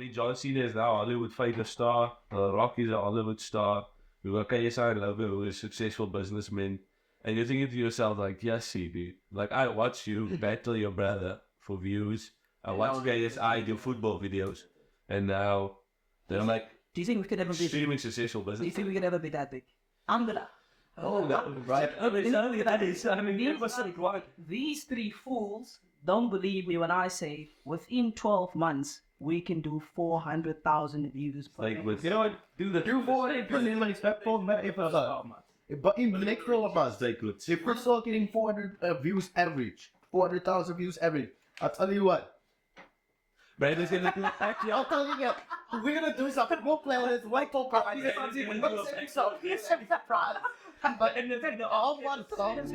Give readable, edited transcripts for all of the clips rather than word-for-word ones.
mean, John Cena is now a Hollywood fighter star. Rock is a Hollywood star. We got KSI and Lover, who is a successful businessman. And you're thinking to yourself, like, yes, see, dude. Like, I watch you battle your brother for views. I watch KSI do football videos. And now they're like, do you think we could ever be extremely successful business? Do you think we could ever be that big? I'm gonna. Oh, that would be right. These three fools don't believe me when I say within 12 months we can do 400,000 views per Like, day. with, you know what? Do the But in the next 12 months, they could. If we're still getting 400 views average, 400,000 views average, I'll tell you what. Brandon's gonna do Actually, I'll tell you what. We're gonna do something. We'll play with this white folk party. But in the all one song. It's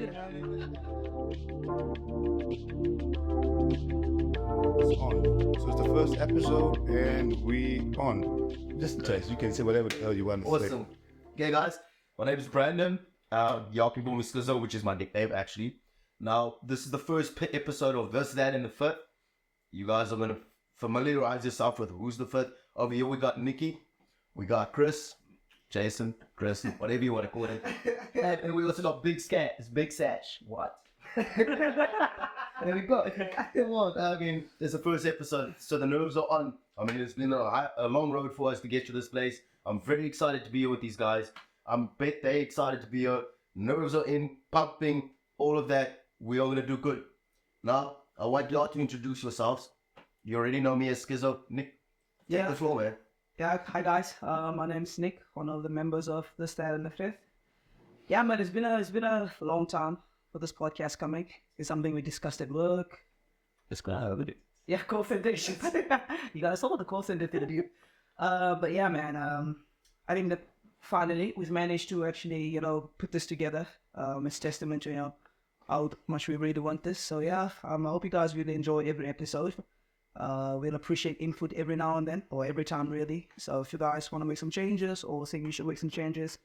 on. So it's the first episode and we on. Just in case, you can say whatever the hell you want to say. Awesome. Okay, guys. My name is Brandon. Y'all can call me Skizo, which is my nickname, actually. Now, this is the first episode of This, That, and the Fit. You guys are going to familiarize yourself with who's the fit. Over here, we got Nikki. We got Chris. Jason. Chris. Whatever you want to call it. And we also got Big Scat. It's Big Sash. What? There we go. Come on. I mean, it's the first episode, so the nerves are on. I mean, it's been a long road for us to get to this place. I'm very excited to be here with these guys. I'm bet they excited to be here. Nerves are in, pumping, all of that. We are going to do good. Now, I want y'all to introduce yourselves. You already know me as Skizo. Nick, take the floor, man. Yeah, hi guys. My name's Nick, one of the members of the Stat and the Fifth. Yeah, man, it's been a long time for this podcast coming. It's something we discussed at work. It's glad. Yeah, call center. You guys saw the call center interview. But yeah, man. I think that finally we've managed to actually, put this together. It's testament to how much we really want this. So yeah, I hope you guys really enjoy every episode. We'll appreciate input every now and then, or every time really. So if you guys want to make some changes or think we should make some changes,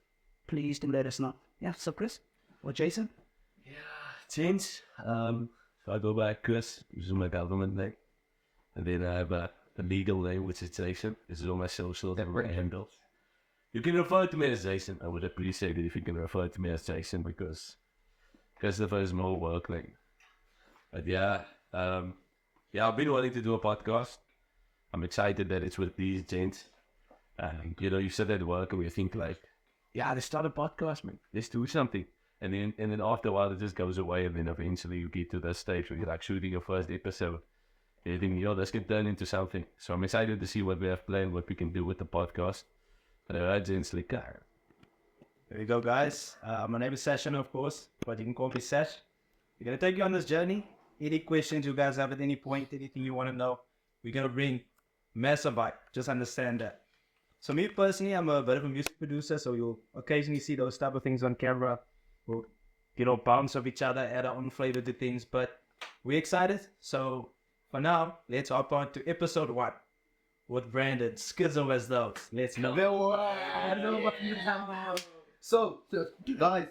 please do let us know. Yeah, so Chris or Jason? Yeah, change. So I go by Chris, which is my government name. And then I have a legal name, which is Jason. This is all my social handles. You can refer to me as Jason. I would appreciate it if you can refer to me as Jason because Christopher is more work. But yeah, I've been wanting to do a podcast. I'm excited that it's with these gents. And you sit at work and you think let's start a podcast, man. Let's do something. And then after a while it just goes away, and then eventually you get to that stage where you're shooting your first episode. And you think, this can turn into something. So I'm excited to see what we have planned, what we can do with the podcast. Gents, there you go, guys. My name is Session, of course, but you can call me Sesh. We're going to take you on this journey. Any questions you guys have at any point, anything you want to know, we're going to bring massive vibe. Just understand that. So me personally, I'm a bit of a music producer, so you'll occasionally see those type of things on camera. We'll, bounce off each other, add our own flavor to things, but we're excited. So for now, let's hop on to episode 1. With Brandon, Skizo as those. Let's go. So, guys,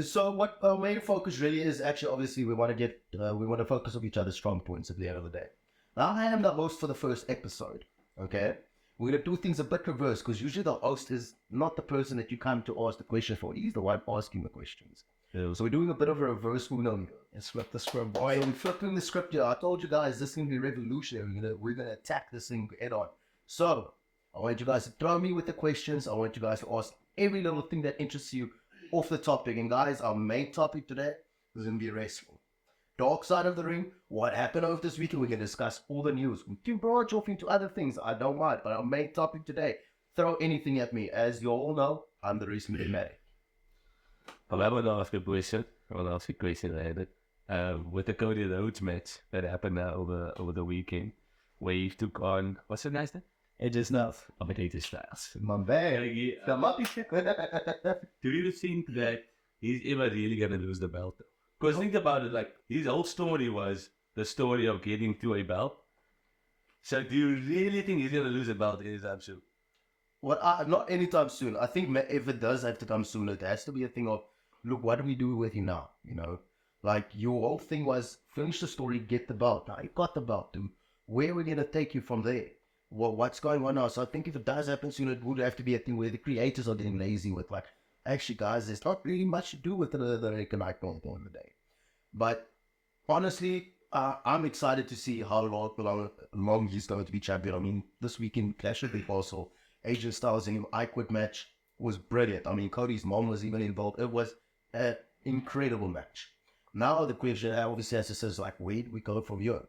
so what our main focus really is actually, obviously, we want to focus on each other's strong points at the end of the day. Now, I am the host for the first episode, okay? We're going to do things a bit reverse, because usually the host is not the person that you come to ask the question for. He's the one asking the questions. Yeah. So we're doing a bit of a reverse Uno here. Let's flip the script, boy. So we're flipping the script here. I told you guys this is going to be revolutionary. We're going to attack this thing head on. So, I want you guys to throw me with the questions. I want you guys to ask every little thing that interests you off the topic. And guys, our main topic today is going to be wrestling. Dark side of the ring, what happened over this weekend, we're going to discuss all the news. We can branch off into other things, I don't mind. But our main topic today, throw anything at me. As you all know, I'm the recent medic. Well, I want to ask a question. With the Cody Rhodes match that happened now over the weekend, where he took on, what's the guy's name? AJ Styles. AJ Styles. My bad. Do you think that he's ever really going to lose the belt? Because think about it, his whole story was the story of getting to a belt. So do you really think he's going to lose the belt anytime soon? Well, not anytime soon. I think if it does have to come sooner, there has to be a thing of, look, what do we do with him now? Your whole thing was finish the story, get the belt. Now you got the belt, dude. Where are we going to take you from there? what's going on now. So I think if it does happen soon, it would have to be a thing where the creators are getting lazy with like, actually, guys, there's not really much to do with the recognize on the day. But honestly, I'm excited to see how long he's going to be champion. I mean, this weekend Clash of the also AJ Styles and him I Quit match was brilliant. I mean, Cody's mom was even involved. It was an incredible match. Now the question obviously has to say is like, where do we go from here?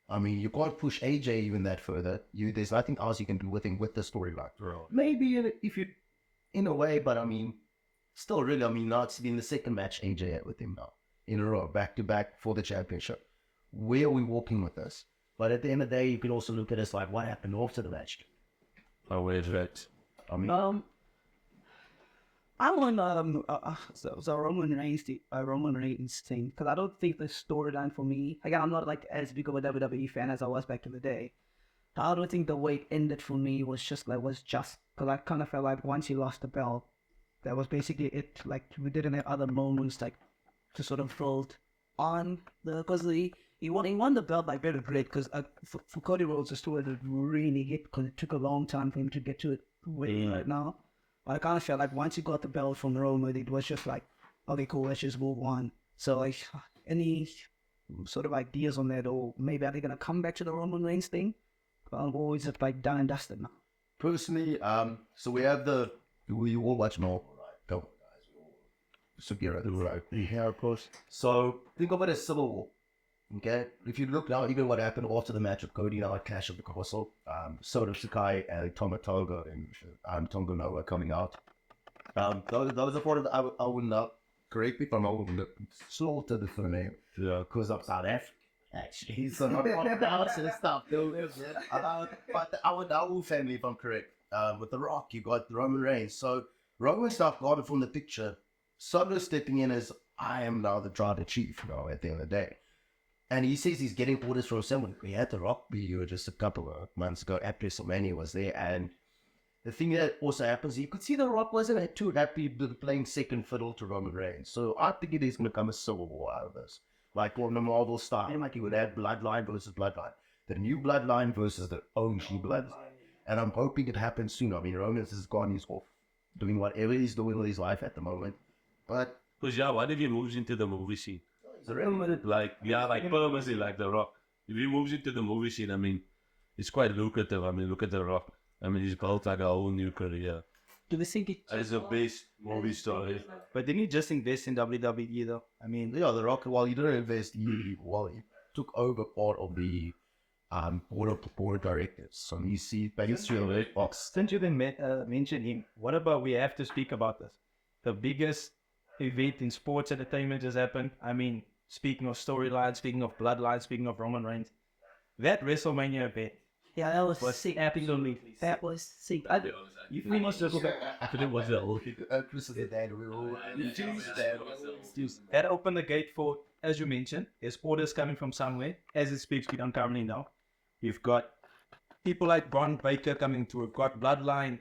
I mean, you can't push AJ even that further. There's nothing else you can do with him with the storyline. Maybe if you, in a way, but I mean, still really, I mean, now it's been the second match AJ had with him now in a row, back to back for the championship. Where are we walking with this? But at the end of the day, you can also look at it as like, what happened after the match? Oh, where's that? I mean, I'm on so Roman Reigns thing because I don't think the storyline for me. Again, I'm not like as big of a WWE fan as I was back in the day. I don't think the way it ended for me was just because I kind of felt like once he lost the belt, that was basically it. Like we didn't have other moments like to sort of build on because he won the belt like very great because for Cody Rhodes the story that really hit because it took a long time for him to get to it right now. I kind of felt like once he got the belt from Roman, it was just like, okay, cool, let's just move on. So like, any sort of ideas on that, or maybe are they gonna come back to the Roman Reigns thing, or is it like done and dusted now? personally, so we have you all watch more, right? Go, guys, we all superhero, right? Yeah, of course. So think of it as Civil War. Okay, if you look now, even what happened after the match of Cody now at Clash of the Castle, Soda Sakai and Tama Tonga and Tonga Noah coming out. Those are part of the, I would not, correct me if I'm wrong, slaughtered the full name. Yeah. Because I'm South African, actually. So not about and stuff. But our whole family, if I'm correct. With The Rock, you got Roman Reigns. So Roman stuff gone from the picture. Soda stepping in as, I am now the tribal chief, at the end of the day. And he says he's getting orders from someone. We had The Rock be here just a couple of months ago at WrestleMania was there. And the thing that also happens, you could see The Rock wasn't too happy playing second fiddle to Roman Reigns. So I think it is going to come a civil war out of this. Like on the Marvel style, like you would have Bloodline versus Bloodline. The new Bloodline versus the OG Bloodline. And I'm hoping it happens soon. I mean, Roman is gone. He's off doing whatever he's doing with his life at the moment. But... Because, yeah, what if he moves into the movie scene? Like permanently, like The Rock. If he moves into the movie scene, I mean, it's quite lucrative. I mean, look at The Rock. I mean, he's built like a whole new career. Do we think It's a base movie story. But didn't he just invest in WWE though? I mean, yeah, The Rock, while he didn't invest, he took over part of the board of the board directors. So you see, basically, the Red Box. since you didn't mention him, what about we have to speak about this? The biggest event in sports entertainment has happened. I mean, speaking of storylines, speaking of Bloodlines, speaking of Roman Reigns, that WrestleMania event yeah, that was was sick. absolutely That was sick. You must just look at It was the old. that opened the gate for, as you mentioned, there's orders coming from somewhere. As it speaks, we don't currently know. You've got people like Braun Baker coming through. We've got Bloodline,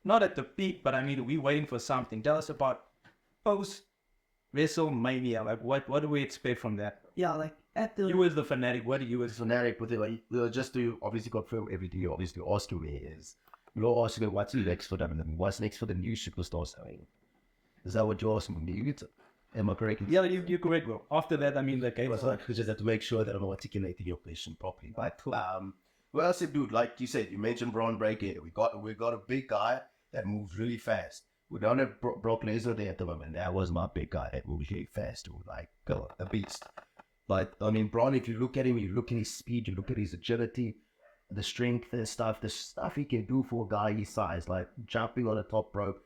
not at the peak, but I mean, we're waiting for something. Tell us about post WrestleMania. Like, what do we expect from that? Yeah, like at the You as the fanatic, what do you as Fanatic with it, like, just to obviously confirm everything you obviously asked me is, you're asking me what's next for them and what's next for the new superstars. I mean, is that what you're asking me? Am I correct? Yeah, you're correct, bro. After that, I mean, the game was I just have to make sure that I'm articulating your question properly. But well, I said, dude, like you said, you mentioned Braun Breaker. We got a big guy that moves really fast. We don't have Brock Lesnar there at the moment. That was my big guy that moves really fast, dude. Like, God, a beast. But I mean, Braun, if you look at him, you look at his speed, you look at his agility, the strength and stuff, the stuff he can do for a guy his size, like jumping on the top rope,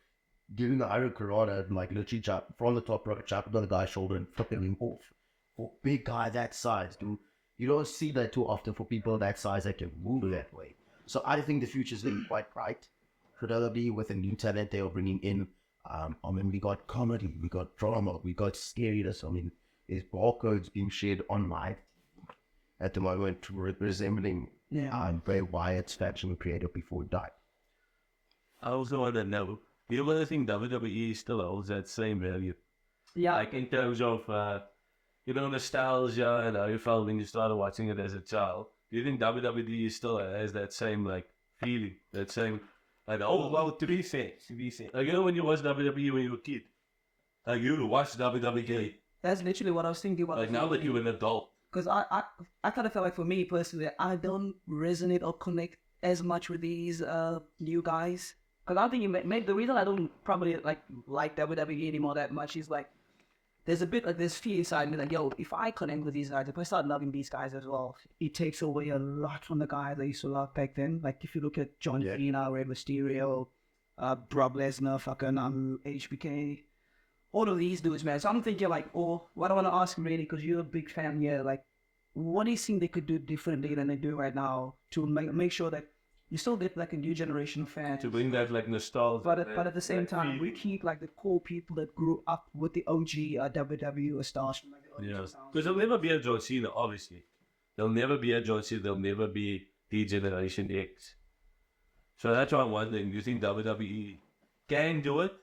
doing the Iron Karate, like literally jump from the top rope, jumping on the guy's shoulder and flipping him off. For a big guy that size, dude, you don't see that too often for people that size that can move that way. So I think the future's looking quite bright. For WWE with a new talent they are bringing in. I mean, we got comedy, we got drama, we got scariness. I mean, there's barcodes being shared online at the moment, resembling Bray Wyatt's faction creator before he died. I also want to know, you know, I think WWE still holds that same value. yeah, Like in terms of, nostalgia and how you felt when you started watching it as a child. Do you think WWE still has that same like feeling, that same like Well, to be fair, like when you watch WWE when you were a kid, like you watch WWE, That's literally what I was thinking about. like now that you're an adult. Because I kind of felt like for me personally, I don't resonate or connect as much with these new guys. Because I think maybe the reason I don't probably like WWE anymore that much is like there's a bit like this fear inside me like, yo, if I connect with these guys, if I start loving these guys as well, it takes away a lot from the guys I used to love back then. Like if you look at John Cena, Rey Mysterio, Brock Lesnar, fucking HBK, all of these dudes, man. So I'm thinking like, oh, what I want to ask really, because you're a big fan here, like, what do you think they could do differently than they do right now to make sure that you still get like a new generation of fans? To bring that like nostalgia. But at the same time, we keep like the core people that grew up with the OG WWE stars from like the early Yeah, 2000s. because there'll never be a John Cena, obviously. There'll never be a John Cena. There'll never be the Generation X. So that's why I'm wondering, do you think WWE can do it?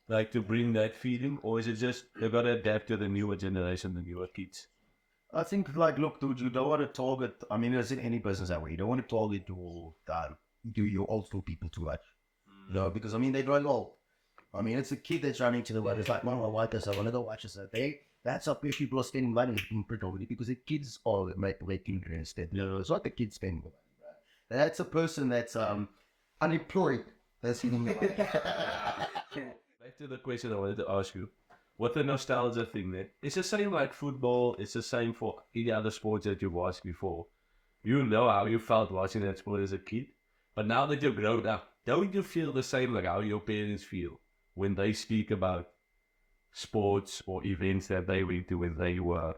Like to bring that feeling? Or is it just they've got to adapt to the newer generation, the newer kids? I think, like, look, dude, you don't want to target. I mean, it's in any business that way. You don't want to target your old school people too much. You know, because I mean, they're growing old. I mean, it's a kid that's running to the world. It's like, Mom, I want this. I want to go watch this. That's how people are spending money predominantly because the kids are making it instead. You know, it's not the kids spending the money, right? That's a person that's unemployed. That's eating the money. Back to the question I wanted to ask you. What the nostalgia thing there? It's the same like football. It's the same for any other sports that you've watched before. You know how you felt watching that sport as a kid. But now that you're grown up, don't you feel the same like how your parents feel when they speak about sports or events that they went to when they were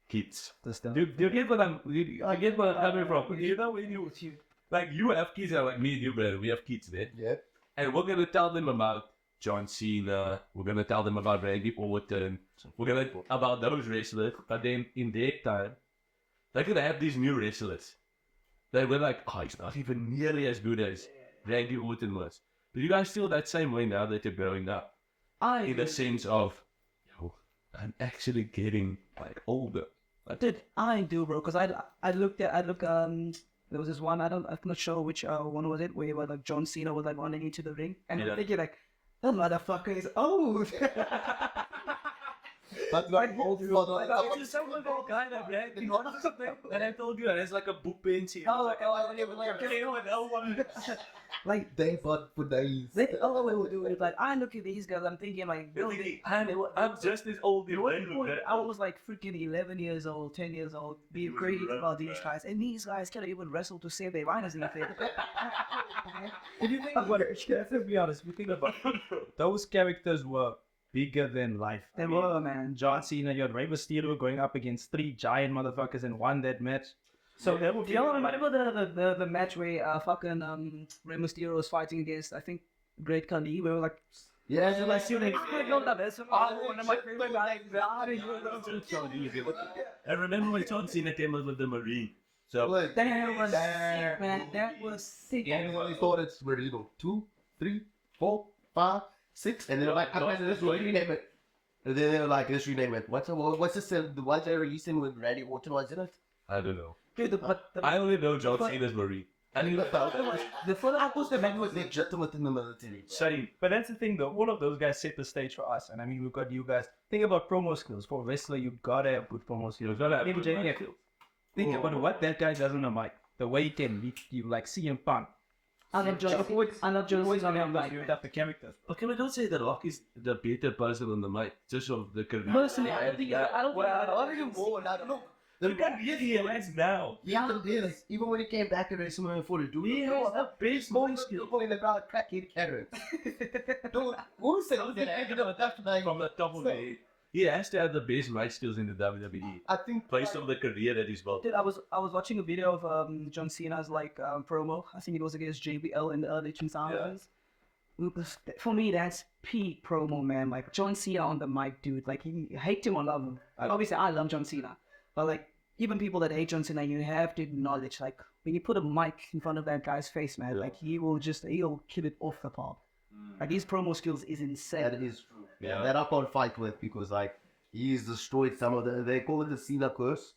kids? Do you get what I get what I'm coming from. You know when you have kids like me and you, brother. We have kids there. Yeah. And we're going to tell them about John Cena. We're going to tell them about Randy Orton. We're going to about those wrestlers. But then in their time, they're going to have these new wrestlers. They were like, oh, he's not even nearly as good as Randy Orton was. Do you guys feel that same way now that you're growing up? In the sense of, yo, I'm actually getting like older. I do, bro. Because there was this one, I'm not sure which one was it, where like John Cena was like running into the ring. And I'm thinking like, that motherfucker is old. That's like old father. It's just some little guy that ran or something. And I told you, and it's like a book bench. Like, They fought for days. all the way we do it. Like, I look at these guys, I'm thinking like, I'm just as old as I was like freaking 11 years old, 10 years old, being crazy about these guys. And these guys can't even wrestle to save their rhinos in the face. If you think about it, let's be honest, if you think about it, those characters were bigger than life. They were, man. John Cena, you had Rey Mysterio going up against 3 giant motherfuckers and won that match. So that would Do be y'all remember the match where fucking Rey Mysterio was fighting against, I think, Great Khali? We were like, Yeah, so like shooting. And I'm like, I remember when John Cena came out with the Marine. So that was sick, man. That was sick. and when we thought it's where you go 2, 3, 4, 5, 6, and they're like, let's rename it. And then they're like, let's rename it. What's this? The one they're releasing with Randy Orton was in it? I don't know. Dude, I only know John Cena's Marine. I mean, the the man was legitimate in the military. Same. But that's the thing though, all of those guys set the stage for us. And I mean, we've got you guys. Think about promo skills. For a wrestler, you gotta have good promo skills. You've got to have Even good JF. mic skills. Think about what that guy does on the mic. The way he can beat you like CM Punk. I love John Cena. You have the characters. But can we not say that Rock is the better person on the mic? Just of the career. Personally, I don't think. You can really realize now. Yeah, it is. Even when he came back to WrestleMania 42, He has the best mic skills. people in the crowd cracking carrots. Dude, who said that? From the top of the head. He has to have the best mic skills in the WWE. I think Based on the career that he's built. Dude, I was watching a video of John Cena's like promo. I think it was against JBL in the early 2000s. For me, that's peak promo, man. Like John Cena on the mic, dude. Like you hate him or love him. Obviously, I love John Cena, but like even people that hate John Cena, you have to acknowledge like when you put a mic in front of that guy's face, man, like he'll kill it off the park. Like his promo skills is insane. that is true. Yeah. That I can't fight with because like he's destroyed some of they call it the Cena curse.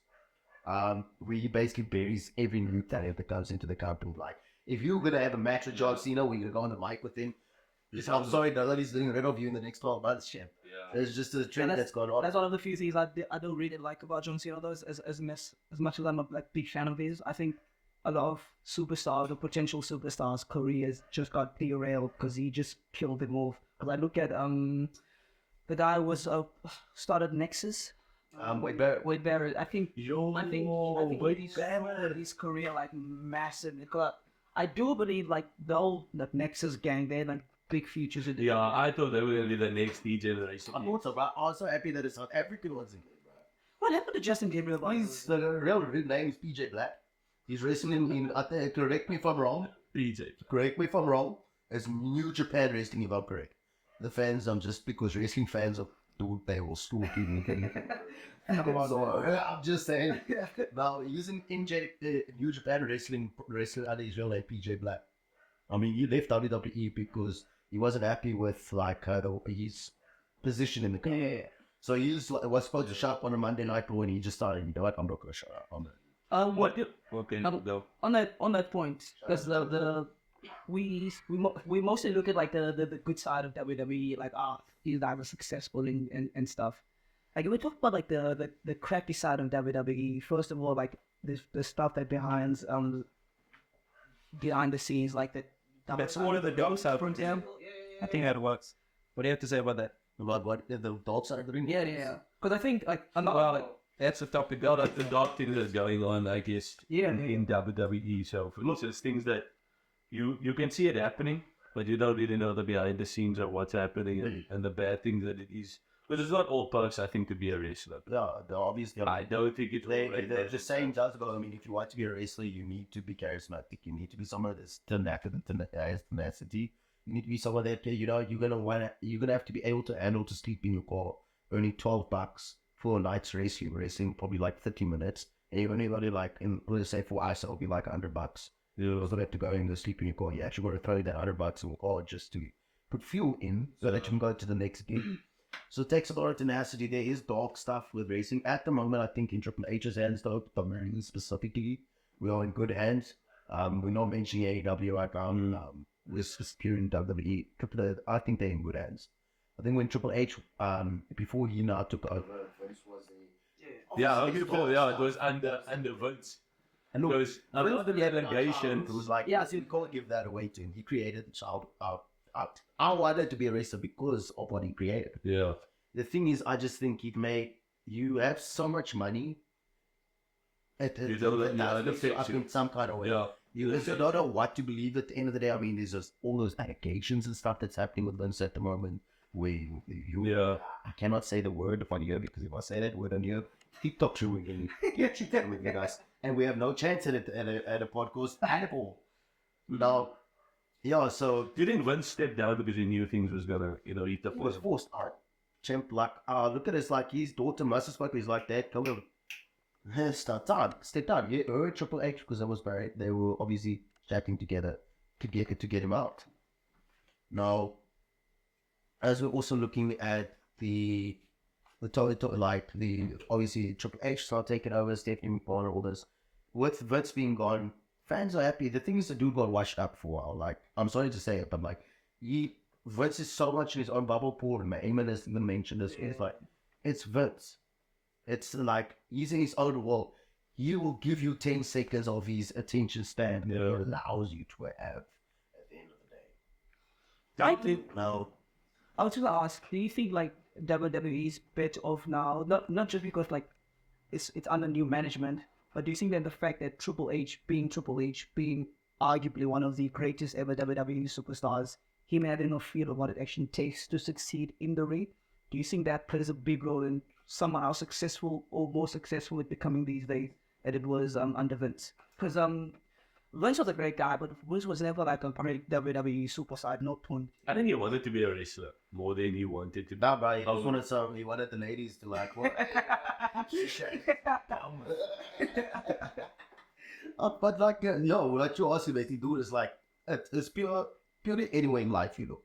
where he basically buries every new talent that comes into the company. Like, if you're gonna have a match with John Cena, where you're going to go on the mic with him, I'm sorry, nobody's getting rid of you in the next 12 months, champ. Yeah. There's just a trend that's gone on. That's one of the few things I don't really like about John Cena, though, as much as I'm a big fan of his. I think a lot of superstars or potential superstars' careers just got derailed because he just killed them off. Because I look at the guy who was started Nexus. Wade Barrett. Wade Barrett. I think his career like massive. Because I do believe like the whole Nexus gang, they're like big futures in the Yeah, I thought they were going to be the next D generation. I'm also, bro. I'm so happy that a South African was in it, bro. What happened to Justin Gabriel? He's the real name is PJ Black. He's wrestling in, I think, correct me if I'm wrong. PJ. Correct me if I'm wrong. It's New Japan Wrestling, if I'm correct. The fans, just because wrestling fans are, dude, they will stalk you. So, I'm just saying. Now, he's in New Japan Wrestling under his real name, PJ Black. I mean, he left WWE because he wasn't happy with, like, his position in the company. Yeah. So he was supposed to show up on a Monday Night Raw, and he just started, you know what, I'm not going to show up on it. Okay, go. On that point, because we mostly look at like the good side of WWE, like these guys are successful and stuff. Like we talk about like the crappy side of WWE. First of all, like the stuff that behind the scenes, like the That's one of the dark side. Yeah. I think that works. What do you have to say about that? About what? The dark side of the ring? Yeah. Because I think like I'm not Well, like, that's the topic. Well, that's the dark thing that's going on, I guess, Yeah. in WWE. So, for instance, things that you can see it happening, but you don't really know the behind the scenes of what's happening and the bad things that it is. But it's not all perks, I think, to be a wrestler. Yeah, obviously. I don't think it's The saying does go, I mean, if you want to be a wrestler, you need to be charismatic. You need to be someone that's tenacity. You need to be someone that, you know, you're gonna have to be able to handle to sleep in your car. Only $12 for a night's wrestling probably like 30 minutes. And you're only like, let's say for us, it'll be like $100. You don't have to go in and sleep in your car. You actually got to throw that $100 in your car just to put fuel in so that you can go to the next gig. So it takes a lot of tenacity. There is dark stuff with racing. At the moment, I think in Triple H's hands, though, American specifically, we are in good hands. We're not mentioning AEW right now. We're securing WWE. I think they're in good hands. I think when Triple H, before he now took over, Vince was it was under Vince. And look, Because a lot of the allegation it was like, Yeah, you can't give that away to him. He created the child. I wanted to be a wrestler because of what he created. Yeah. The thing is, I just think you have so much money. You don't let that affect you. in some kind of way. Yeah. You just don't know what to believe at the end of the day. I mean, there's just all those allegations and stuff that's happening with Vince at the moment. Yeah. I cannot say the word on here because if I say that word on here, TikTok's ruining with you guys. And we have no chance at a podcast at all. Now, yeah, so Do you think Vince stepped down because he knew things was gonna, eat the it was foot? forced out. Champ, like, look at this, like, his daughter must spoke, he's like, Dad, come over. Step down. Yeah, Triple H, because I was married. They were obviously chatting together to get him out. Now, as we're also looking at obviously Triple H start taking over, Stephanie McMahon, all this. With Vince being gone, fans are happy. The thing is, the dude got washed up for a while. Like, I'm sorry to say it, but like, Vince is so much in his own bubble pool, and Eamon has even mentioned this. It's like, it's Vince. It's like, he's in his own world. He will give you 10 seconds of his attention span that he allows you to have at the end of the day. I was going to ask, do you think like WWE's better off now? Not just because like it's under new management, but do you think that the fact that Triple H being arguably one of the greatest ever WWE superstars, him having a feel of what it actually takes to succeed in the ring, do you think that plays a big role in someone else successful or more successful at becoming these days than it was under Vince? Because Vince was a great guy, but Vince was never like a great WWE superstar, no point. I think he wanted to be a wrestler more than he wanted to be. Nah, bro, he wanted the ladies to like, what? But like, what you also basically do is like, it's purely anywhere in life you look.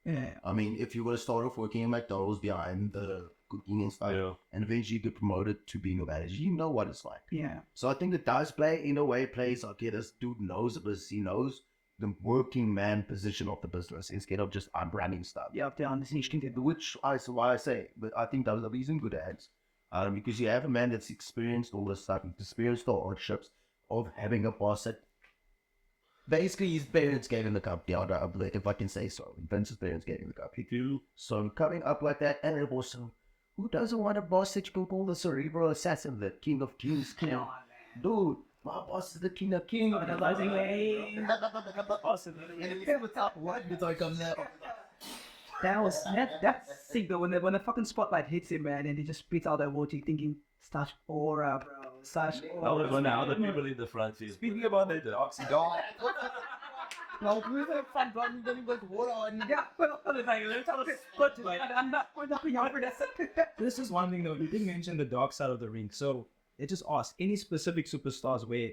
Yeah. I mean, if you were to start off working in McDonald's behind the cooking and stuff, Yeah. and eventually you get promoted to being a manager. You know what it's like. Yeah. So I think it does play, in a way, plays, okay, this dude knows the business. He knows the working man position of the business instead of just running stuff. Yeah, they understand it. Which is why I say, but I think WWE is in good hands. Because you have a man that's experienced all this stuff, experienced the hardships of having a boss that basically his parents gave him the company, if I can say so. Vince's parents gave him the company. So coming up like that, and also, who doesn't want a boss that you can call the cerebral assassin, the king of kings? Dude, my boss is the king of kings. Awesome. That's sick though, when the fucking spotlight hits him, man, and he just spits out that water, you're thinking, such aura, bro. Such That aura. was one of the people in the front seat. Speaking about the Darkside, No, we have fun, bro. We're going to go water on. Yeah, well, this is one thing though. You didn't mention the dark side of the ring, so it just asked any specific superstars where,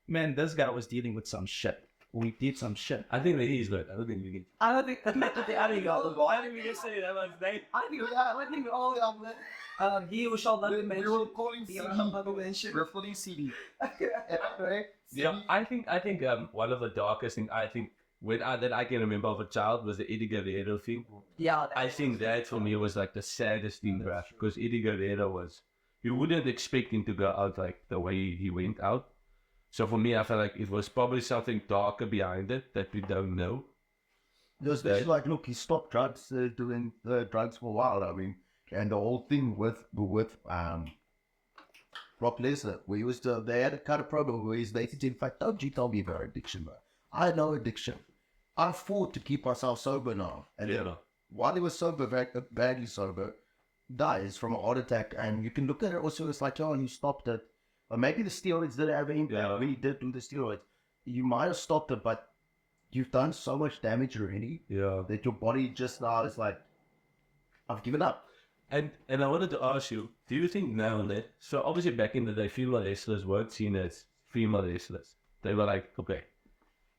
man, this guy was dealing with some shit. Or he did some shit. I think that he's good. I don't think we can. I don't think we can say that much name. I think we all he was shot like We were calling CD. Yeah, I think one of the darkest things that I can remember of a child was the Eddie Guerrero thing. Yeah, I think that for me was like the saddest thing because Eddie Guerrero was, you wouldn't expect him to go out like the way he went out. So for me, I felt like it was probably something darker behind it that we don't know. There's like, look, he stopped doing drugs for a while. I mean, and the whole thing with Brock Lesnar, where he was they had a kind of problem where he's basically, in fact, don't you tell me about addiction, man. I had no addiction. I fought to keep myself sober now. And then, while he was sober, badly sober, dies from a heart attack. And you can look at it also, it's like, oh, you stopped it. Or maybe the steroids didn't have an impact. When he did do the steroids, you might have stopped it, but you've done so much damage already that your body just now is like, I've given up. And I wanted to ask you, do you think now that, so obviously back in the day, female wrestlers weren't seen as female wrestlers. They were like, okay,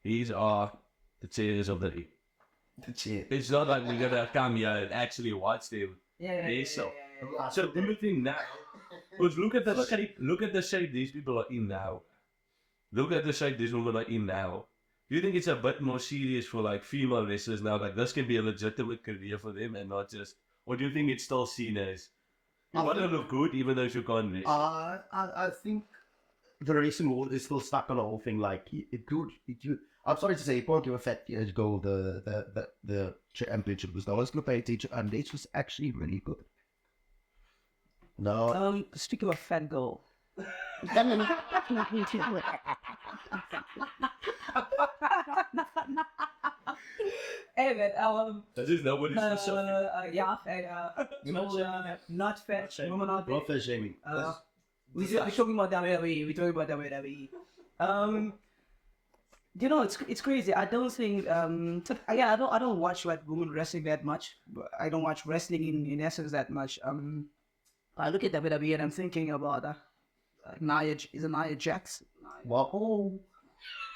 these are the chairs of the league. It's not like we're gonna come here and actually watch them wrestle. So do you think now? Because look at the shape these people are in now. Look at the shape these women are in now. Do you think it's a bit more serious for like female wrestlers now? Like this can be a legitimate career for them and not just, or do you think it's still seen as you want to look good even though you can't wrestle? I think the racing world is still stuck on the whole thing. Like I'm sorry to say, you can't give a fat girl the championship because no one's gonna pay attention, and it was actually really good. No. Speaking of fat girl. Hey man, That is not what it's yeah, and not fat, woman out there. Not fat shaming. We're talking about WWE. You know, it's crazy. I don't think I don't watch like women wrestling that much. I don't watch wrestling in essence that much. I look at WWE and I'm thinking about Nia Jax. Wow.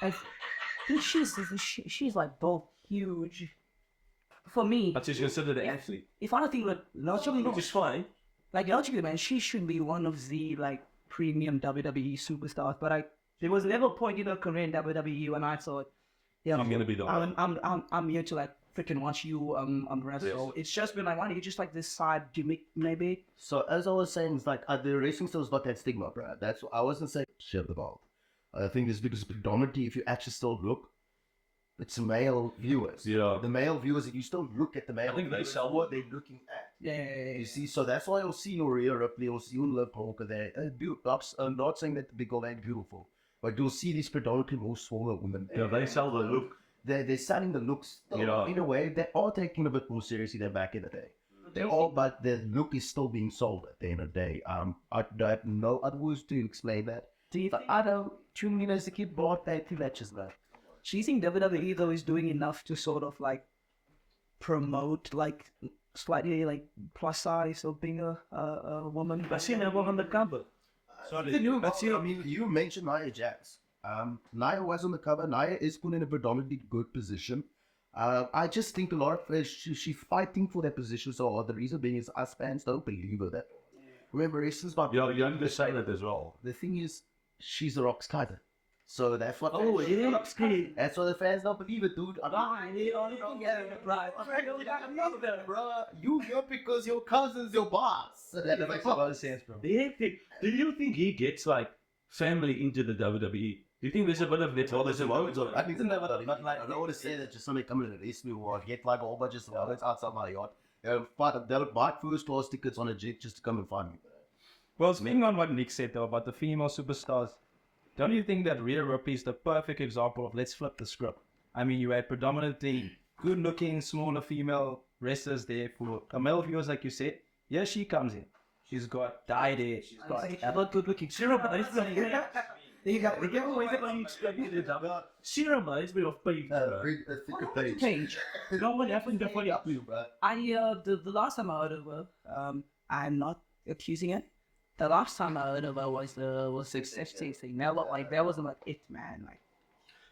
I think she's like both huge. For me, But she's considered an athlete. if I don't think logically, Which is fine. like logically, man, she should be one of the like premium WWE superstars. But there was never a point in her career in WWE when I thought, yeah, I'm gonna be the I'm here to like freaking watch you wrestle. Yes. It's just been like, why don't you just like this side gimmick maybe? So as I was saying, it's like the racing still's got that stigma, bro. That's what I wasn't saying shit about. I think it's because predominantly, if you actually still look, it's male viewers. Yeah. The male viewers, if you still look at the male I think they viewers, sell what they're looking at. Yeah. You see, so that's why you'll see your Rhea Ripley, you'll see your Liv Morgan there. I'm not saying that the big girl ain't beautiful, but you'll see these predominantly more smaller women. Yeah, they sell the look. They're selling the looks Yeah. in a way. They are taking a bit more seriously than back in the day. They all, but the look is still being sold at the end of the day. I have no other words to explain that. Do you think, I don't tune in as to keep brought that to matches, man. do you think WWE though is doing enough to sort of like promote like slightly like plus size or being a woman? I seen her on the cover. Sorry. I mean, you mentioned Nia Jax. Nia was on the cover. Nia is put in a predominantly good position. I just think a lot of she's fighting for that position so hard. The reason being is us fans don't believe her that. Remember, wrestling's about You understand it as well. the thing is, she's the Rock's title. So that's what. Oh, yeah. That's why the fans don't believe it, dude. Bro, you here because your cousin's your boss. So that makes a lot of sense, bro. Do you think he gets like family into the WWE? Do you think there's a bit of it? I think never done. I don't want to say that just somebody coming to the race me or get like a whole bunch of stuff outside my yard. They'll buy first class tickets on a jet just to come and find me. Well, speaking on what Nick said though about the female superstars, don't you think that Rhea Ripley is the perfect example of let's flip the script? I mean, you had predominantly good-looking, smaller female wrestlers there for male viewers, like you said. Here she comes in. She's got dyed hair. She's got not good looking. She reminds me of Paige. No one happened to put up you, bro. The last time I heard of her, I'm not accusing it. The last time I heard of her was the success thing. That was like that wasn't like it, man. Like,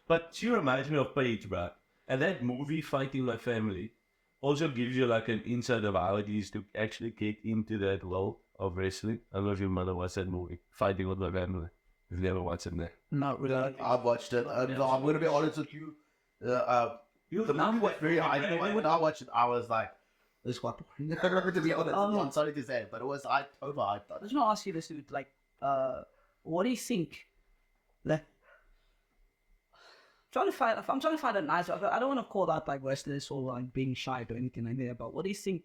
But she reminds me of Paige, bro. And that movie, Fighting My Family, also gives you like an insight of how it is to actually get into that world of wrestling. I don't know if your mother watched that movie, Fighting with My Family. If you never watched it there. not really. I've watched it. I'm going to be honest with you. The number was very high. When I watched it, I was like, this one. To be honest, I'm sorry to say it, but it was overhyped. I just want to ask you this, dude. Like, what do you think? Like, I'm trying to find a nice. I don't want to call that like wrestlers or like being shy or anything like that. But what do you think?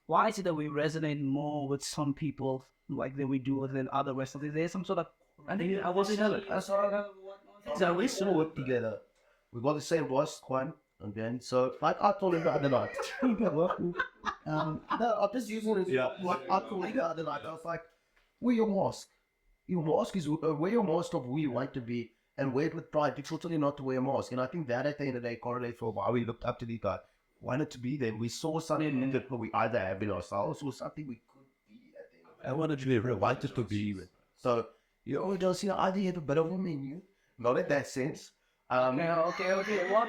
Why is it that we resonate more with some people like than we do with other wrestlers? Is there some sort of? I think I wasn't in it. So we still work together. We got the same voice, Kwan. Okay, so like I told him the other night. No, I'm just using it. Like I told him the other night. I was like, wear your mask. Your mask is wear your mask of who you want to be and wear it with pride. It's totally not to wear a mask. And I think that at the end of the day correlates for why we looked up to these guys. Wanted to be there. We saw something that we either have in ourselves or something we could be at the end of the day. I wanted to be wanted to be with. So you always don't see either have a bit of a menu. Not in that sense. Okay. What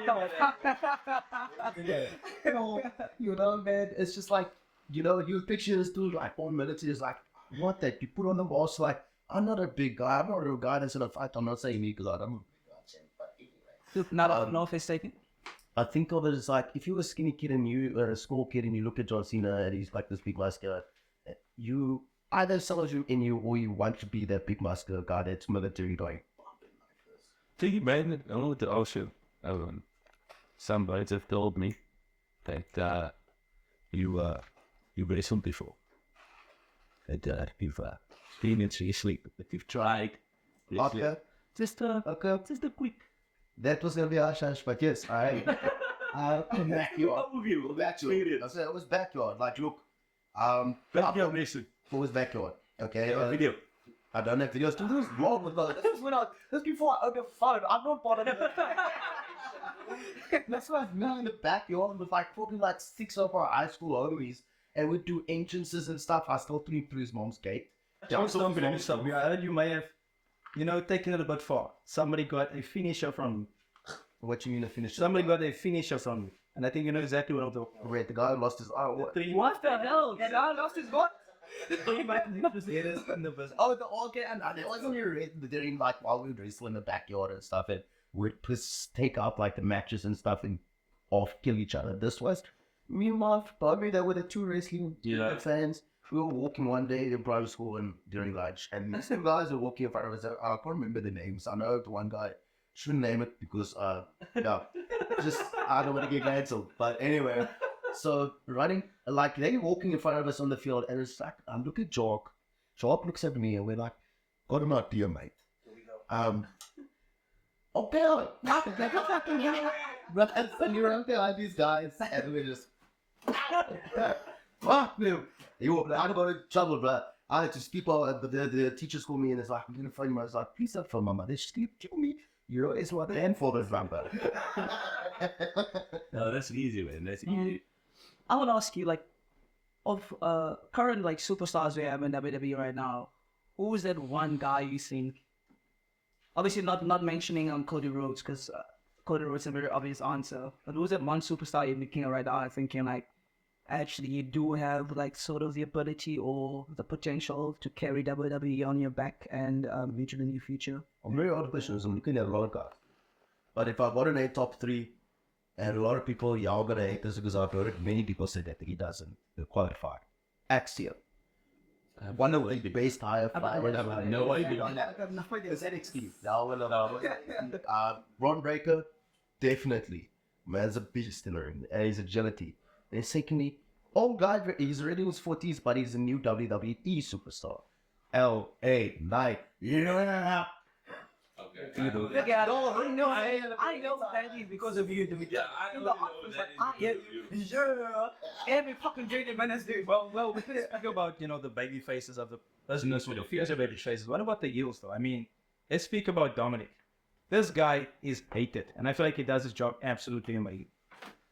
the? You know, man, it's just like, you know, you picture this dude like 4 minutes, is like, what that? You put on the boss, like, I'm not a big guy. I'm not a guy that's in a fight. I'm not saying me because I'm a big guy. But anyway. Not no offense taken. I think of it as like, if you're a skinny kid and you are a small kid and you look at John Cena and he's like this big muscular, you either someone's in you or you want to be that big muscular guy that's military going. Think you man, I want to also, somebody have told me that you wrestled before. That you've been in sleep, that you've tried. Okay. Just a quick. That was gonna be our chance, but yes, I backyard. Overview, Backyard. I said it was backyard. Like, look, backyard wrestling. What was backyard? Okay. Video. I don't have videos. Dude, what's wrong with that? This before I opened the phone. I'm not bothered. That's why now in the backyard with like probably like 6 of our high school homies, and we'd do entrances and stuff. I still threw through his mom's gate. Don't stop me. I heard you may have, taken it a bit far. Somebody got a finisher from What you mean to finish? Somebody got a finisher from me. And I think you know exactly what I'm talking about. Wait, the guy who lost his eye. What? What the hell? The guy lost his what? Oh, the okay, and it wasn't during like while we were wrestling in the backyard and stuff, and we'd just take up like the matches and stuff and off kill each other. This was me and my buddy that were the 2 wrestling fans. We were walking one day in private school and during lunch, and some guys were walking in front of us. I can't remember the names. I know the one guy. Shouldn't name it because I don't want to get cancelled. But anyway, so running like they walking in front of us on the field, and it's like I look at Jock. Jock looks at me, and we're like, "Got an idea, mate." Okay, and you're out there, these guys, and we're just, fuck them. You I got in trouble, bro. I had to skip out. The teachers called me, and it's like, I'm gonna film you. I was like, please don't film, mama. They just kill me. You know, it's what the end for this number. No, that's easy, man. That's easy. I want to ask you, like, of current like superstars we have in WWE right now, who is that one guy you think? Obviously, not mentioning Cody Rhodes because Cody Rhodes a very obvious answer. But who's that one superstar you're looking at right now and thinking like, actually you do have like sort of the ability or the potential to carry WWE on your back and reach in the near future? I'm very odd questions. I'm looking at a lot of guys. But if I want to name top 3, and a lot of people, y'all gonna hate this because I've heard it, many people say that he doesn't qualify. Axiom. One of the best higher flyers. I have no idea on that. It's NXT. Ron Breaker, definitely. Man's a beast in the ring. And his agility. And secondly, old guy, he's already in his 40s, but he's a new WWE superstar. LA Knight. Yeah. I know that is because of you. Every fucking Jada Menace dude. Well, we could speak about, the baby faces of the business with the future baby faces. What about the heels, though? I mean, let's speak about Dominic. This guy is hated, and I feel like he does his job absolutely amazing.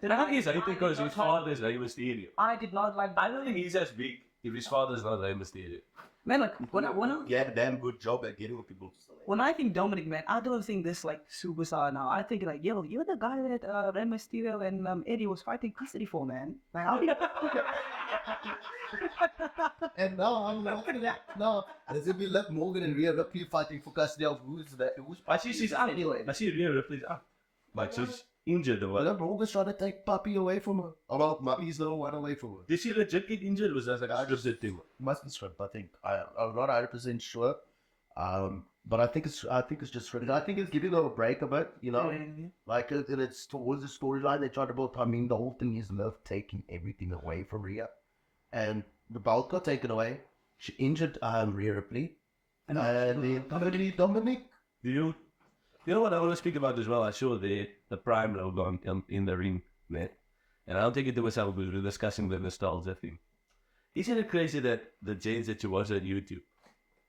I think he's hated because his father's Rey Mysterio. I did not like. I don't think he's as big if his father's not Rey Mysterio. Man, like when He had a damn good job at getting people. when I think Dominic, man, I don't think this like superstar now. I think like, yo, you're the guy that Rey Mysterio and Eddie was fighting custody for, man. Like, And now I'm looking at that. No, as if we left Morgan and Rhea Ripley fighting for custody of who's I see she's out anyway. I see Rhea Ripley's out. Like she's injured or what? Morgan's trying to take Puppy away from her. Oh, well, Puppy's little one away from her. Did she legit get injured? Was that like a scripted thing? Must be stripped, I think. I'm not 100% sure. But I think it's just stripped. I think it's giving her a break a bit, Like it's towards the storyline they tried to build. I mean, the whole thing is Love taking everything away from Rhea, and the belt got taken away. She injured Rhea Ripley, and then Dominic. You know what I want to speak about as well? I saw the Prime logo in the ring, man. And I don't think it to myself because we're discussing the nostalgia thing. Isn't it crazy that the Janes that you watch on YouTube,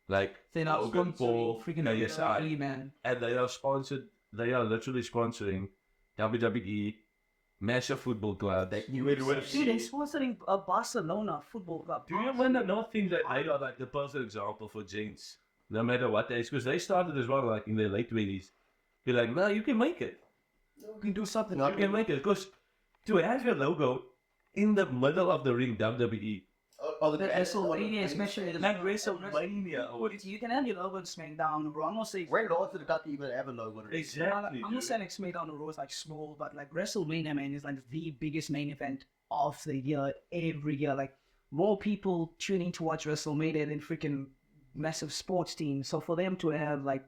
like they're not Logan Paul, freaking ASI, man. and they are literally sponsoring WWE, massive football club. Dude, they're sponsoring a Barcelona football club. Do you want to not think that they are like the perfect example for Janes, no matter what age? Because they started as well, like in their late 20s. Be like, no, you can make it. You can do something. You can make it. Because to have your logo in the middle of the ring, WWE. The WrestleMania, especially Like WrestleMania. you can have your logo in SmackDown. I'm not saying. Where else did that even have a logo? Exactly. I'm not saying like SmackDown or Raw is like small, but like WrestleMania, man, is like the biggest main event of the year every year. Like more people tuning to watch WrestleMania than freaking massive sports teams. So for them to have like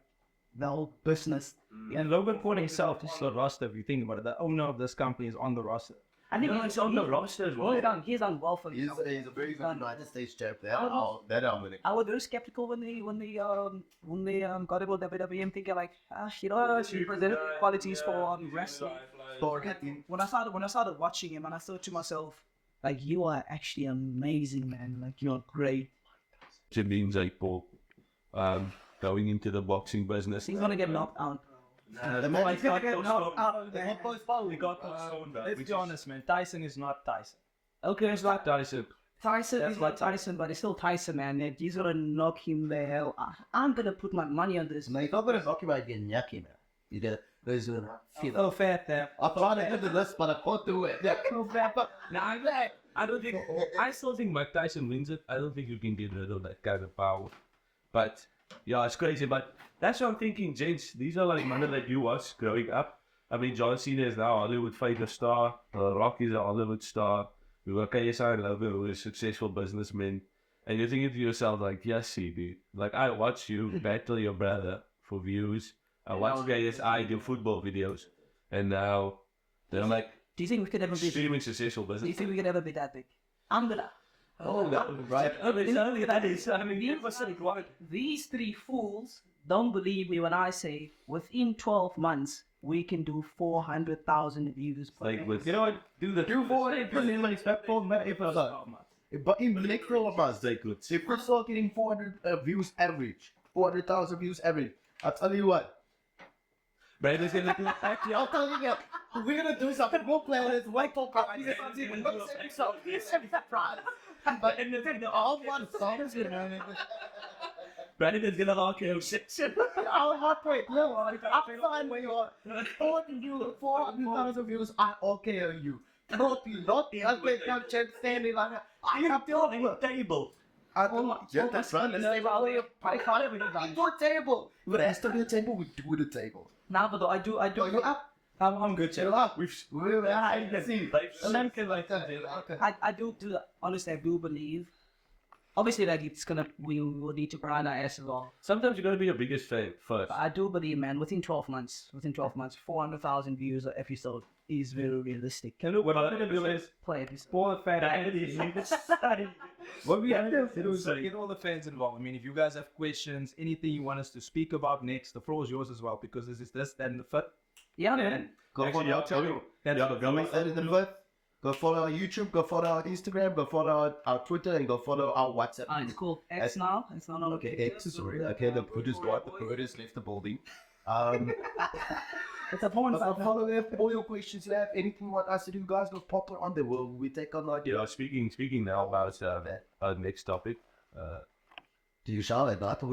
the whole business. And Logan Paul himself is the roster, if you think about it. The owner of this company is on the roster. I think It's on the roster as well. He's done well for He's himself. a very good United States champ. That I'm winning. I was very skeptical when they got about WWE and thinking like, she presented qualities for wrestling. When I started watching him, and I thought to myself, like, you are actually amazing, man. Like, you're great. It means like Paul going into the boxing business. He's gonna get knocked out. The man He's gonna get knocked out. Let's be honest, man. Tyson is not Tyson. Okay, it's like Tyson. Tyson is like Tyson, but it's still Tyson, man. He's gonna knock him the hell out. I'm gonna put my money on this. No, you're not going to knock him out getting yucky, man. You get those going to feel. Oh, fair there. I tried to do this, but I can't do it. I don't think. I still think Mike Tyson wins it. I don't think you can get rid of that kind of power. But yeah, it's crazy. But that's what I'm thinking, James. These are like money that you watch growing up. I mean, John Cena is now a Hollywood fighter star. Rock is a Hollywood star. We got KSI and Logan, who is a successful businessman. And you're thinking to yourself, like, yes, see, dude. Like, I watch you battle your brother for views. I watch KSI do football videos. And now they're like, Do you think we could ever be? extremely successful Do you business. think we could ever be that big? I'm gonna. Right. These three fools don't believe me when I say within 12 months we can do 400,000 views. Like, with You know what? Do the But in the next 12 months, they could. if we're still getting 400 views average, 400,000 views average, I'll tell you what. Brandon's gonna do Actually, I'll tell you what. We're gonna do something. We'll play on this white talk. But in the all one song. Brandon's gonna RKO section. I'm fine where you are. 400,000 views, I okay you. Not the ugly content standing like that. I have to Table. yeah, that's right. Let's table. But as to the table, we do the table. Now, but I do. You up? I'm good, You Chad. up? We're See. I do honestly, I do believe. Obviously, like we will need to grind our ass as well. Sometimes you gotta be your biggest fan first. But I do believe, man, within 12 months, 400,000 views an episode is very realistic. Can look what I'm gonna do is Play this. for the fans. What we have to do is get all the fans involved. I mean, if you guys have questions, anything you want us to speak about next, the floor is yours as well, because this is this, that, and the fit. Yeah, man. Go follow Go follow our YouTube, go follow our Instagram, go follow our Twitter, and go follow our WhatsApp. It's cool. X now. It's not on. Okay, X is already. Okay, the bird is gone. The bird has left the building. It's a porn site. Follow them. All your questions you have, anything you want us to do, guys, go pop it on there. We take on like. Yeah, speaking now about our next topic. Do you shower at night?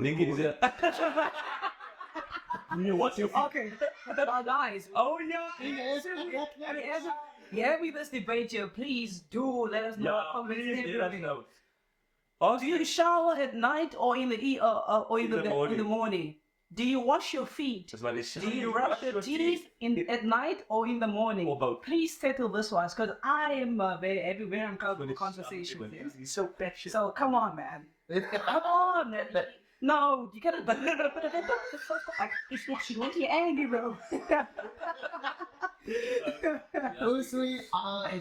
What's your Okay, guys. Oh yeah. Yeah, we this debate here. Please do let us know. Please let us know. Do you shower at night or in the in the morning? Do you wash your feet? Do you brush your teeth at night or in the morning? Or both. Please settle this one, because I am very everywhere uncomfortable conversation. He's so passionate. So come on, man. Come on. No, you gotta. It's actually angry, bro. Personally, I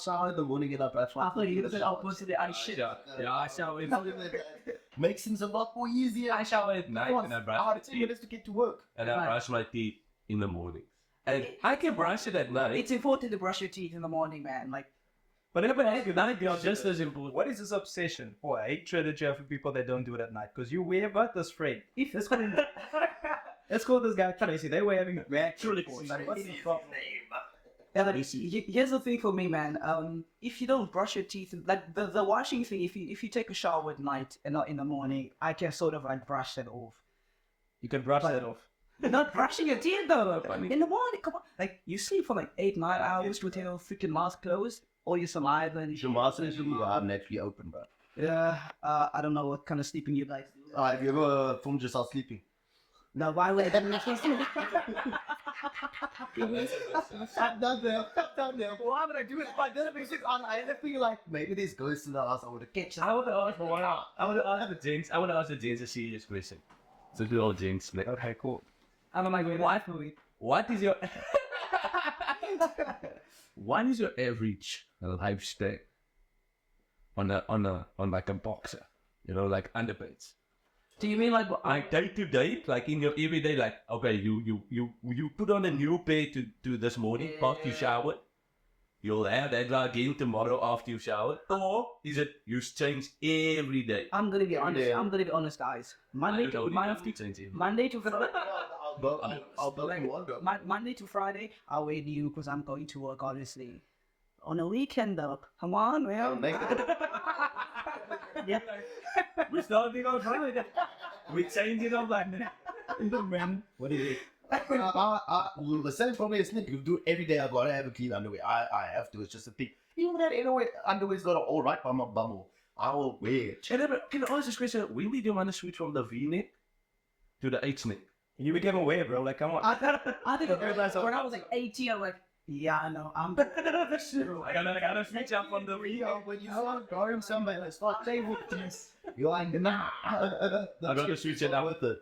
shower in the morning and I brush I my thought you were gonna say opposite. I shit. Yeah, I shower in Makes things a lot more easier. I shower at night and I brush my 10 minutes to get to work. and I brush my teeth in the morning. And I can brush it at night. It's important to brush your teeth in the morning, man. Like, But if I ask you, night is just as important. What is this obsession or hatred that you have for people that don't do it at night? Because you wear about this frame. Let's call this guy Tracy. They were having a here's the thing for me, man. If you don't brush your teeth, like the washing thing, if you take a shower at night and not in the morning, I can sort of like brush that off. You can brush that off. Not brushing your teeth though. In the morning, come on. Like you sleep for like 8-9 hours with your freaking mouth closed, or your saliva and Your master is naturally open, bro. yeah. I don't know what kind of sleeping you guys do. Have you ever filmed yourself sleeping? No, why would I do that? I've done that. Why would I do it? If I did it because I feel like maybe there's ghosts in the house. I would have catch I want to ask the gents a serious question. So to all gents, like, Okay, cool. I'm like, wait, what movie? what is your average lifespan on like a boxer? You know, like underpants. Do you mean like Like day to day, like in your everyday, like okay, you put on a new pair to this morning after you showered. You'll have that again tomorrow after you showered, or is it you change every day? I'm gonna be honest. I'm gonna be honest, guys. Monday to Monday to Friday, I wear new because I'm going to work, obviously. On a weekend, though, come on, man. Yeah. We starting on Friday. We changing up like man. What is it? The same problem is you do every day. I've got to have a clean underwear. I have to. It's just a thing. Even that underwear's got all right by my bumble. I will wear it. Can I ask this question? When did you want to switch from the V-neck to the H-neck? You became aware, bro. Like, come on. I think when I was like 18, I was like, yeah, I know. I'm. I gotta switch up from the V. When you start going somewhere, let's start table tennis. You're like, nah. I gotta switch it up with it.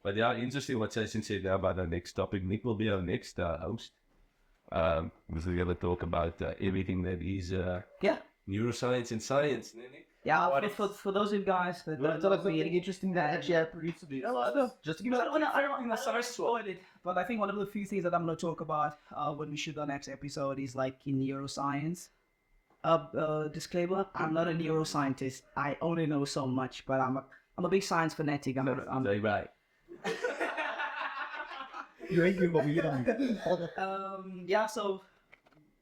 But yeah, interesting what Jason said there about the next topic. Nick will be our next host. Because we're gonna talk about everything that is neuroscience and science. Yeah, for those of you guys that don't know me, interesting that actually I produced to be. Just to give I don't think that's so spoiled. But I think one of the few things that I'm going to talk about when we shoot our next episode is like in neuroscience. Disclaimer: I'm not a neuroscientist. I only know so much, but I'm a big science fanatic. Right. Yeah. So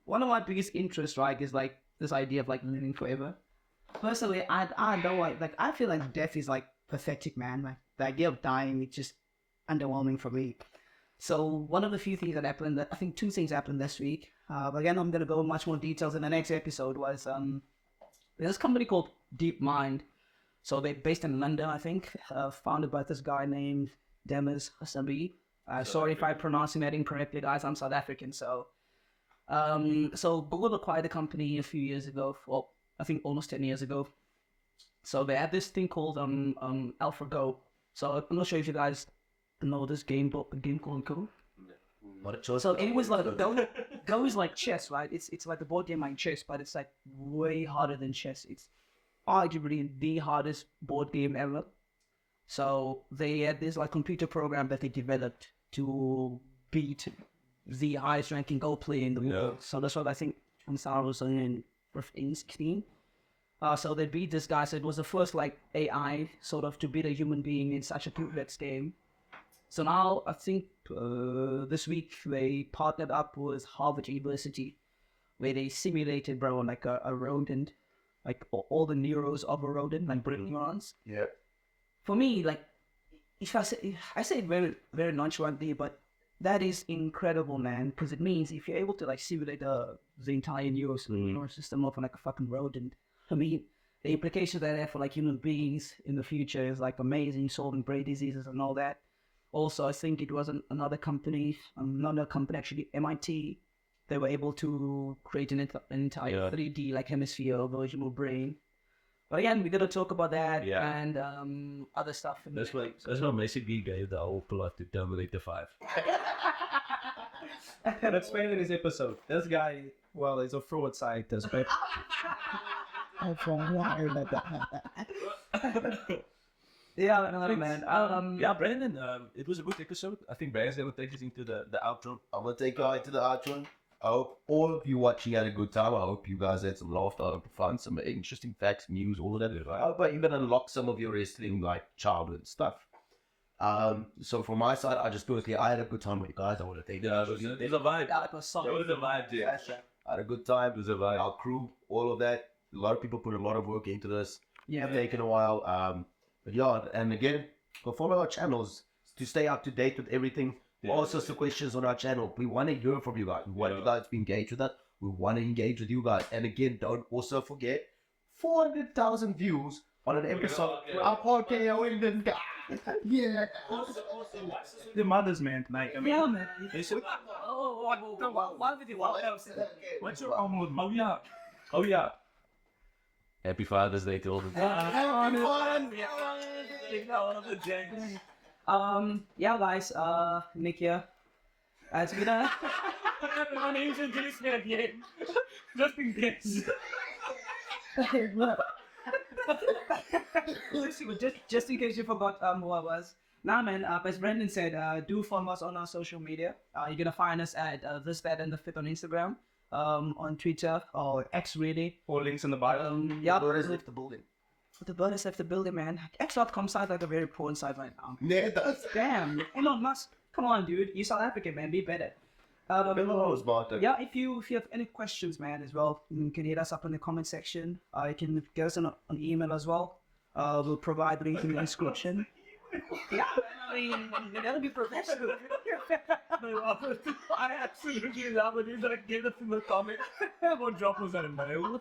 one of my biggest interests, right, is like this idea of like living forever. Personally, I know I feel like death is like pathetic, man. Like the idea of dying is just underwhelming for me. So one of the few things that happened, I think two things happened this week. But again, I'm going to go in much more details in the next episode. Was there's this company called DeepMind. So they're based in London, I think, founded by this guy named Demis Hasabi. Sorry if I'm pronouncing that incorrectly, guys. I'm South African, so Google acquired the company a few years ago. Well, I think almost 10 years ago. So they had this thing called AlphaGo. So I'm not sure if you guys know this game called Go. So it was like Go is like chess, right? It's like a board game like chess, but it's like way harder than chess. It's arguably the hardest board game ever. So they had this like computer program that they developed to beat the highest ranking Go player in the world. So that's what I think Ansar was in 15. So they beat this guy. So it was the first like AI sort of to beat a human being in such a complex game. So now I think this week they partnered up with Harvard University, where they simulated, bro, like a rodent, like all the neurons of a rodent, like brain neurons. Yeah. For me, like, if I say it very, very nonchalantly, but that is incredible, man, because it means if you're able to like simulate the entire neural system of like a fucking rodent, I mean, the implications that have for like human beings in the future is like amazing, solving brain diseases and all that. Also, I think it was another company actually, MIT. They were able to create an entire 3D like hemisphere of a human brain. But again, we're gonna talk about that and other stuff. That's what basically gave the whole plot to Terminator 5. And explain in this episode. This guy, well, he's a fraud scientist, but yeah, no, man. Yeah, Brandon, it was a good episode. I think Brandon's going to take us into the outro. I'm gonna take you guys to the outro. I hope all of you watching had a good time. I hope you guys had some laughter, fun, some interesting facts, news, all of that. I hope you're gonna unlock some of your wrestling like childhood stuff. So from my side, I had a good time with you guys. I want to thank you. There's a vibe. Yeah, it was solid. There was a vibe, dude. I had a good time. It was a vibe. Our crew, all of that. A lot of people put a lot of work into this. Yeah, It's taken a while. But yeah, and again, go follow our channels to stay up to date with everything. All sorts of questions on our channel. We want to hear from you guys. We want you guys to engage with us. We want to engage with you guys. And again, don't also forget 400,000 views on an episode. Our podcast. Yeah. also, the mothers, man, tonight. I mean, yeah, man. what's your own mode? Oh, yeah. Happy Father's Day to all the Yeah, guys, Nick here. It's been a... Just in case. just in case you forgot who I was. Nah, man, as Brendan said, do follow us on our social media. You're gonna find us at this, that, and the fifth on Instagram, on Twitter, or X really. All links in the bio. Yeah, What is left the building? the bonus left the building, man. X.com sounds like a very porn site right now. Yeah, it does. Damn, Elon Musk, come on, dude. You're South African, man. Be better. Yeah, if you have any questions, man, as well, you can hit us up in the comment section. You can get us an email as well. We'll provide the link in the description. Yeah, I mean, you gotta be professional. I absolutely love it. He's like, give us in the comments. What job was that in mail?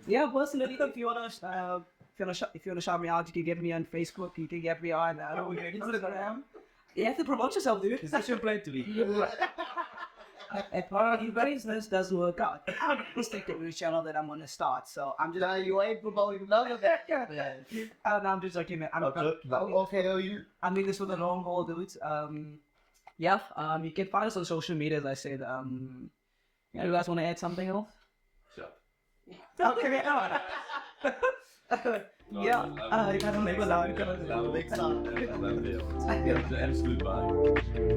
Yeah, personally, if you wanna shout me out, you can get me on Facebook. You can get me on Instagram. You have to promote yourself, dude. Is this your plan to be? If this doesn't work out, it's the new channel that I'm gonna start. So I'm just. You ain't promoting none of that. And I'm just like, man, Okay, I'm doing this for the long haul, dudes. Yeah. You can find us on social media, as I said. You guys want to add something else? Sure. Okay. Yeah. I don't know. Next time. Absolute vibe.